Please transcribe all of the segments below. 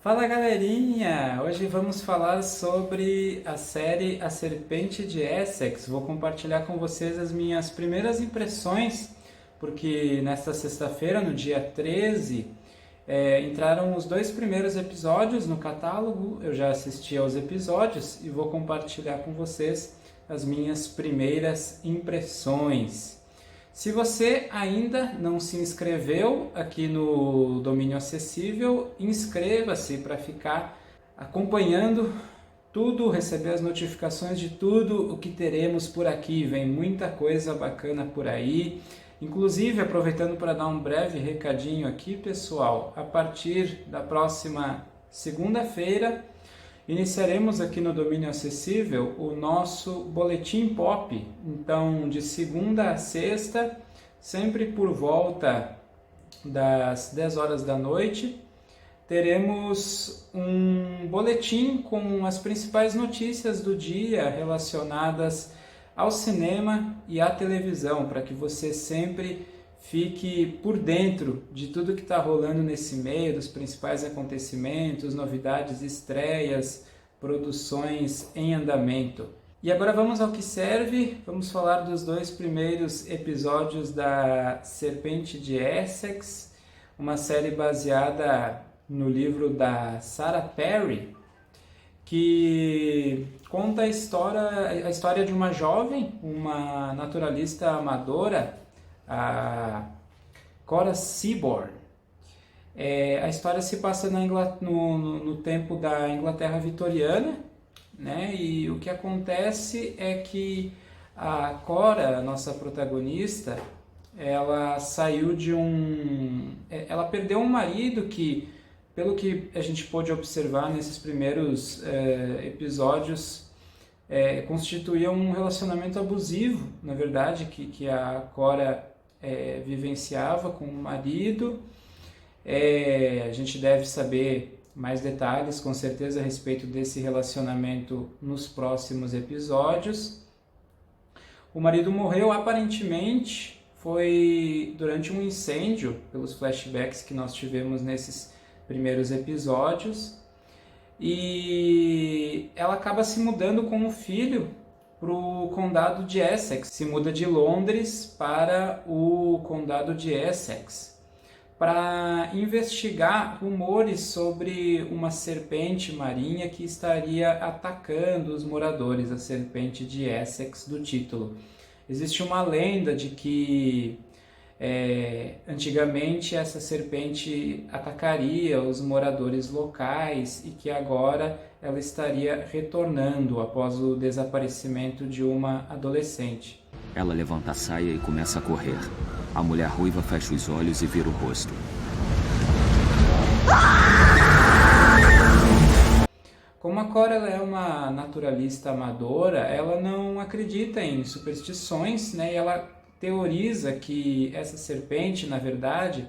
Fala galerinha! Hoje vamos falar sobre a série A Serpente de Essex. Vou compartilhar com vocês as minhas primeiras impressões, porque nesta sexta-feira, no dia 13, entraram os dois primeiros episódios no catálogo. Eu já assisti aos episódios e vou compartilhar com vocês as minhas primeiras impressões. Se você ainda não se inscreveu aqui no Domínio Acessível, inscreva-se para ficar acompanhando tudo, receber as notificações de tudo o que teremos por aqui. Vem muita coisa bacana por aí. Inclusive, aproveitando para dar um breve recadinho aqui, pessoal, a partir da próxima segunda-feira, iniciaremos aqui no Domínio Acessível o nosso Boletim Pop. Então, de segunda a sexta, sempre por volta das 10 horas da noite, teremos um boletim com as principais notícias do dia relacionadas ao cinema e à televisão, para que você sempre fique por dentro de tudo que está rolando nesse meio, dos principais acontecimentos, novidades, estreias, produções em andamento. E agora vamos ao que serve, vamos falar dos dois primeiros episódios da Serpente de Essex, uma série baseada no livro da Sarah Perry, que conta a história de uma jovem, uma naturalista amadora, a Cora Seaborn. A história se passa no tempo da Inglaterra vitoriana, né? E o que acontece é que a Cora, a nossa protagonista, ela saiu ela perdeu um marido que, pelo que a gente pôde observar nesses primeiros episódios, constituía um relacionamento abusivo, na verdade, que a Cora vivenciava com o marido. A gente deve saber mais detalhes, com certeza, a respeito desse relacionamento nos próximos episódios. O marido morreu, aparentemente, foi durante um incêndio, pelos flashbacks que nós tivemos nesses primeiros episódios. E ela acaba se mudando com o filho para o condado de Essex, se muda de Londres para o condado de Essex para investigar rumores sobre uma serpente marinha que estaria atacando os moradores, a serpente de Essex do título. Existe uma lenda de que antigamente essa serpente atacaria os moradores locais e que agora ela estaria retornando após o desaparecimento de uma adolescente. Ela levanta a saia e começa a correr. A mulher ruiva fecha os olhos e vira o rosto. Como a Cora é uma naturalista amadora, ela não acredita em superstições, né? E ela teoriza que essa serpente, na verdade,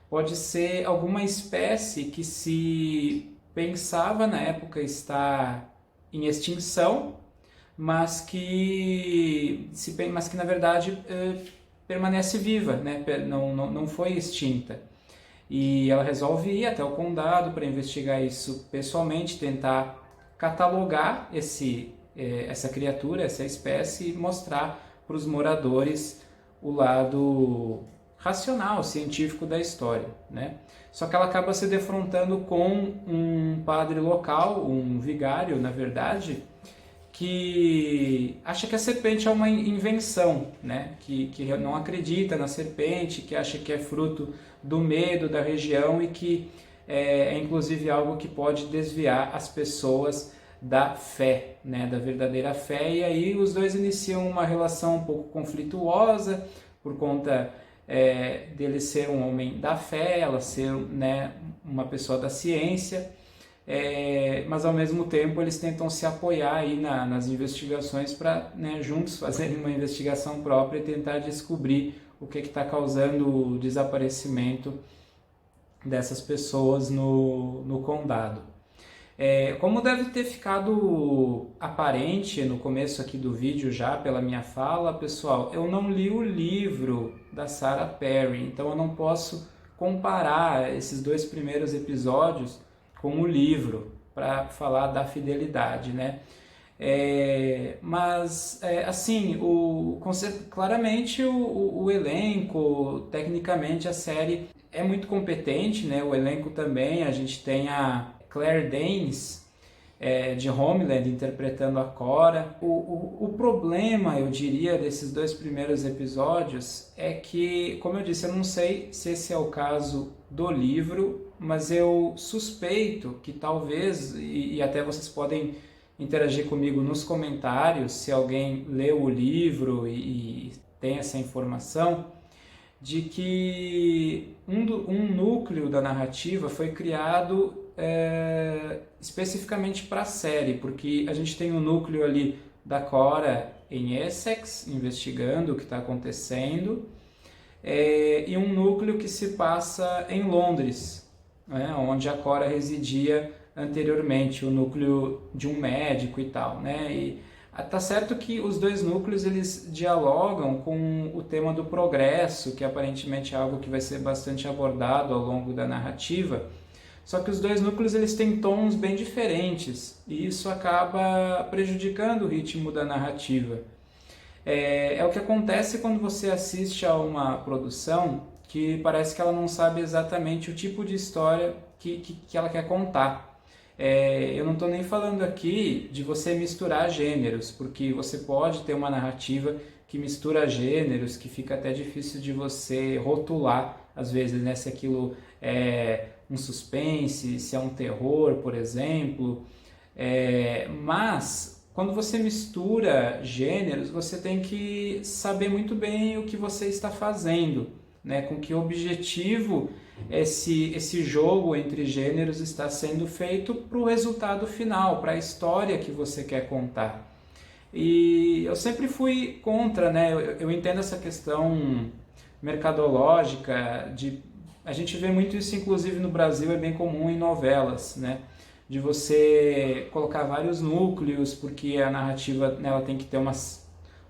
pode ser alguma espécie que se pensava na época estar em extinção, mas que na verdade permanece viva, né? Não foi extinta. E ela resolve ir até o condado para investigar isso pessoalmente, tentar catalogar essa criatura, essa espécie, e mostrar para os moradores o lado racional, científico da história, né? Só que ela acaba se defrontando com um padre local, um vigário, na verdade, que acha que a serpente é uma invenção, né? Que não acredita na serpente, que acha que é fruto do medo da região e que é inclusive algo que pode desviar as pessoas da fé, né, da verdadeira fé. E aí os dois iniciam uma relação um pouco conflituosa por conta dele ser um homem da fé, ela ser, né, uma pessoa da ciência, mas ao mesmo tempo eles tentam se apoiar aí nas investigações para, né, juntos fazerem uma investigação própria e tentar descobrir o que está causando o desaparecimento dessas pessoas no condado. Como deve ter ficado aparente no começo aqui do vídeo já pela minha fala, pessoal, eu não li o livro da Sarah Perry, então eu não posso comparar esses dois primeiros episódios com o livro para falar da fidelidade, né? Assim, claramente o elenco, tecnicamente a série é muito competente, né? O elenco também, a gente tem a Claire Danes, de Homeland, interpretando a Cora. O problema, eu diria, desses 2 primeiros episódios é que, como eu disse, eu não sei se esse é o caso do livro, mas eu suspeito que talvez, e até vocês podem interagir comigo nos comentários, se alguém leu o livro e tem essa informação, de que um núcleo da narrativa foi criado especificamente para a série, porque a gente tem um núcleo ali da Cora em Essex, investigando o que está acontecendo, e um núcleo que se passa em Londres, né, onde a Cora residia anteriormente, o núcleo de um médico e tal, né? E tá certo que os 2 núcleos eles dialogam com o tema do progresso, que aparentemente é algo que vai ser bastante abordado ao longo da narrativa. Só que os 2 núcleos eles têm tons bem diferentes e isso acaba prejudicando o ritmo da narrativa. É o que acontece quando você assiste a uma produção que parece que ela não sabe exatamente o tipo de história que ela quer contar. Eu não estou nem falando aqui de você misturar gêneros, porque você pode ter uma narrativa que mistura gêneros, que fica até difícil de você rotular, às vezes, né, se aquilo é um suspense, se é um terror, por exemplo. Mas, quando você mistura gêneros, você tem que saber muito bem o que você está fazendo, né, com que objetivo esse jogo entre gêneros está sendo feito para o resultado final, para a história que você quer contar. E eu sempre fui contra, né? Eu entendo essa questão mercadológica, a gente vê muito isso, inclusive no Brasil, é bem comum em novelas, né? De você colocar vários núcleos, porque a narrativa nela tem que ter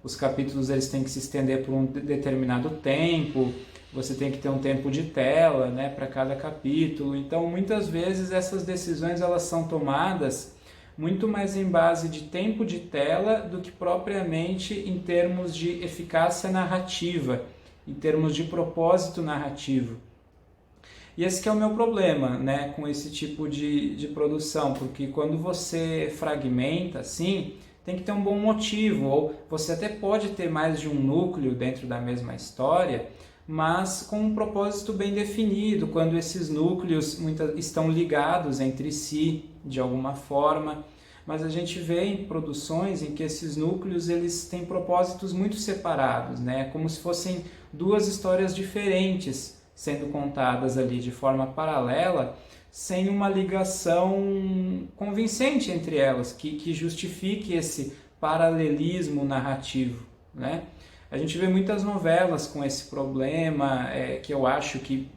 os capítulos eles têm que se estender por um determinado tempo, você tem que ter um tempo de tela, né, para cada capítulo. Então, muitas vezes essas decisões elas são tomadas muito mais em base de tempo de tela do que propriamente em termos de eficácia narrativa, em termos de propósito narrativo. E esse que é o meu problema, né, com esse tipo de produção, porque quando você fragmenta assim, tem que ter um bom motivo, ou você até pode ter mais de um núcleo dentro da mesma história, mas com um propósito bem definido, quando esses núcleos estão ligados entre si de alguma forma. Mas a gente vê em produções em que esses núcleos eles têm propósitos muito separados, né? Como se fossem 2 histórias diferentes sendo contadas ali de forma paralela, sem uma ligação convincente entre elas, que justifique esse paralelismo narrativo, né? A gente vê muitas novelas com esse problema, que eu acho que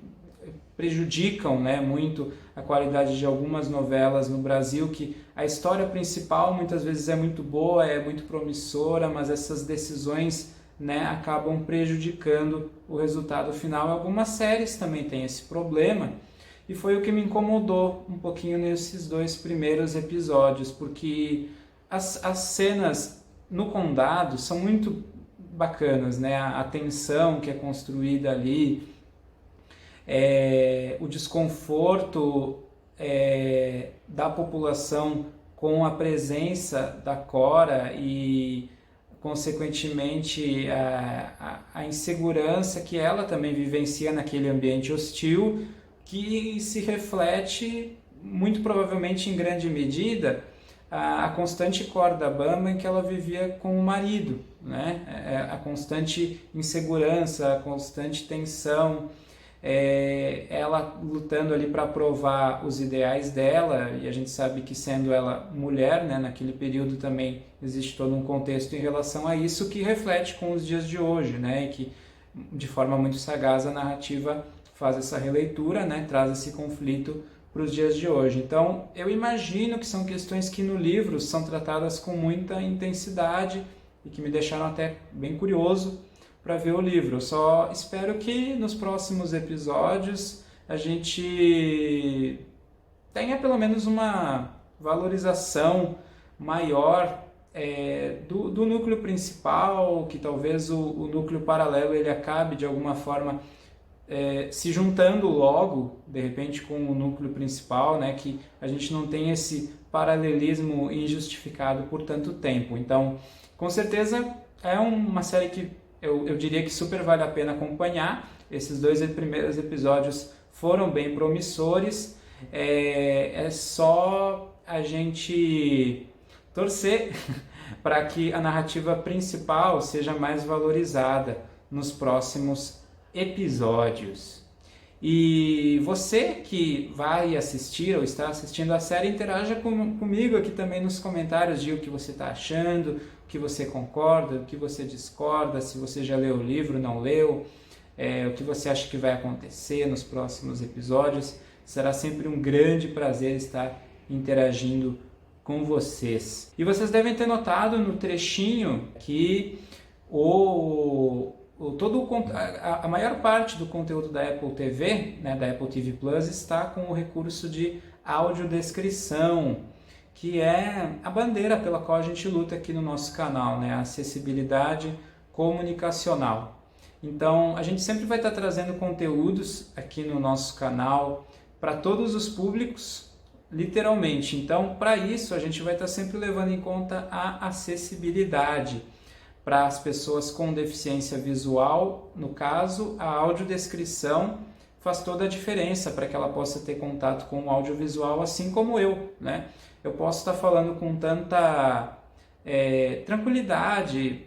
prejudicam, né, muito a qualidade de algumas novelas no Brasil, que a história principal muitas vezes é muito boa, é muito promissora, mas essas decisões, né, acabam prejudicando o resultado final. Algumas séries também têm esse problema, e foi o que me incomodou um pouquinho nesses 2 primeiros episódios, porque as cenas no condado são muito bacanas, né? A tensão que é construída ali, o desconforto da população com a presença da Cora e, consequentemente, a insegurança que ela também vivencia naquele ambiente hostil, que se reflete, muito provavelmente em grande medida, a constante corda bamba em que ela vivia com o marido, né? A constante insegurança, a constante tensão, ela lutando ali para provar os ideais dela, e a gente sabe que, sendo ela mulher, né, naquele período também existe todo um contexto em relação a isso que reflete com os dias de hoje, né? E que, de forma muito sagaz, a narrativa faz essa releitura, né? Traz esse conflito para os dias de hoje. Então, eu imagino que são questões que no livro são tratadas com muita intensidade e que me deixaram até bem curioso para ver o livro. Eu só espero que nos próximos episódios a gente tenha pelo menos uma valorização maior do núcleo principal, que talvez o núcleo paralelo ele acabe de alguma forma se juntando logo, de repente, com o núcleo principal, né, que a gente não tem esse paralelismo injustificado por tanto tempo. Então, com certeza, é uma série que eu diria que super vale a pena acompanhar. Esses 2 primeiros episódios foram bem promissores. É só a gente torcer para que a narrativa principal seja mais valorizada nos próximos episódios. E você que vai assistir ou está assistindo a série, interaja comigo aqui também nos comentários, diga o que você está achando, o que você concorda, o que você discorda, se você já leu o livro, não leu, o que você acha que vai acontecer nos próximos episódios. Será sempre um grande prazer estar interagindo com vocês. E vocês devem ter notado no trechinho que a maior parte do conteúdo da Apple TV, né, da Apple TV Plus, está com o recurso de audiodescrição, que é a bandeira pela qual a gente luta aqui no nosso canal, né, a acessibilidade comunicacional. Então, a gente sempre vai estar trazendo conteúdos aqui no nosso canal para todos os públicos, literalmente. Então, para isso, a gente vai estar sempre levando em conta a acessibilidade. Para as pessoas com deficiência visual, no caso, a audiodescrição faz toda a diferença para que ela possa ter contato com o audiovisual, assim como eu, né? Eu posso estar falando com tanta tranquilidade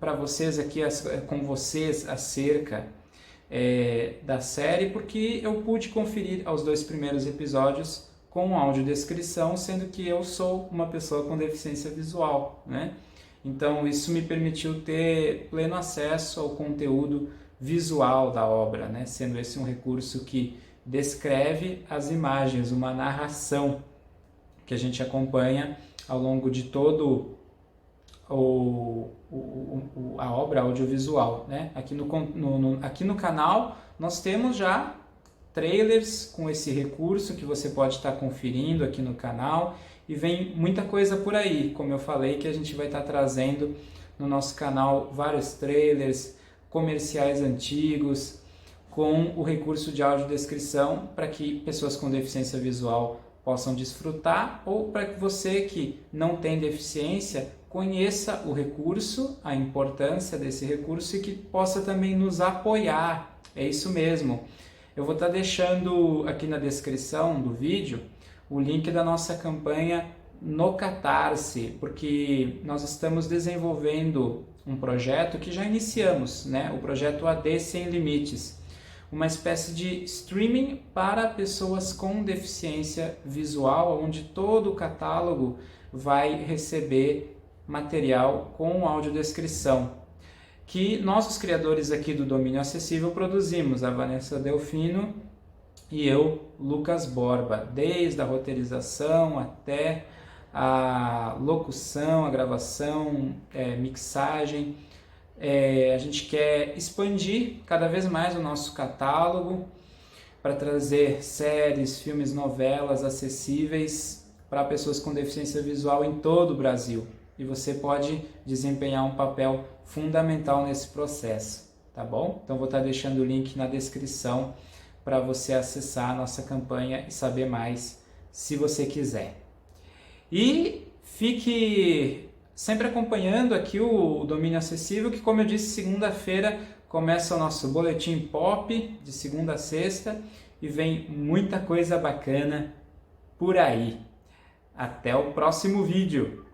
para vocês aqui, com vocês acerca da série, porque eu pude conferir os 2 primeiros episódios com audiodescrição, sendo que eu sou uma pessoa com deficiência visual, né? Então, isso me permitiu ter pleno acesso ao conteúdo visual da obra, né? Sendo esse um recurso que descreve as imagens, uma narração que a gente acompanha ao longo de todo a obra audiovisual, né? Aqui no canal nós temos já trailers com esse recurso que você pode estar conferindo aqui no canal. E vem muita coisa por aí, como eu falei, que a gente vai estar trazendo no nosso canal vários trailers, comerciais antigos, com o recurso de audiodescrição para que pessoas com deficiência visual possam desfrutar, ou para que você que não tem deficiência conheça o recurso, a importância desse recurso e que possa também nos apoiar. É isso mesmo. Eu vou estar deixando aqui na descrição do vídeo o link da nossa campanha no Catarse, porque nós estamos desenvolvendo um projeto que já iniciamos, né? O projeto AD Sem Limites, uma espécie de streaming para pessoas com deficiência visual, onde todo o catálogo vai receber material com audiodescrição, que nós, os criadores aqui do Domínio Acessível, produzimos, a Vanessa Delfino e eu, Lucas Borba, desde a roteirização até a locução, a gravação, mixagem. A gente quer expandir cada vez mais o nosso catálogo para trazer séries, filmes, novelas acessíveis para pessoas com deficiência visual em todo o Brasil. E você pode desempenhar um papel fundamental nesse processo, tá bom? Então vou estar deixando o link na descrição para você acessar a nossa campanha e saber mais, se você quiser. E fique sempre acompanhando aqui o Domínio Acessível, que, como eu disse, segunda-feira começa o nosso Boletim Pop, de segunda a sexta, e vem muita coisa bacana por aí. Até o próximo vídeo!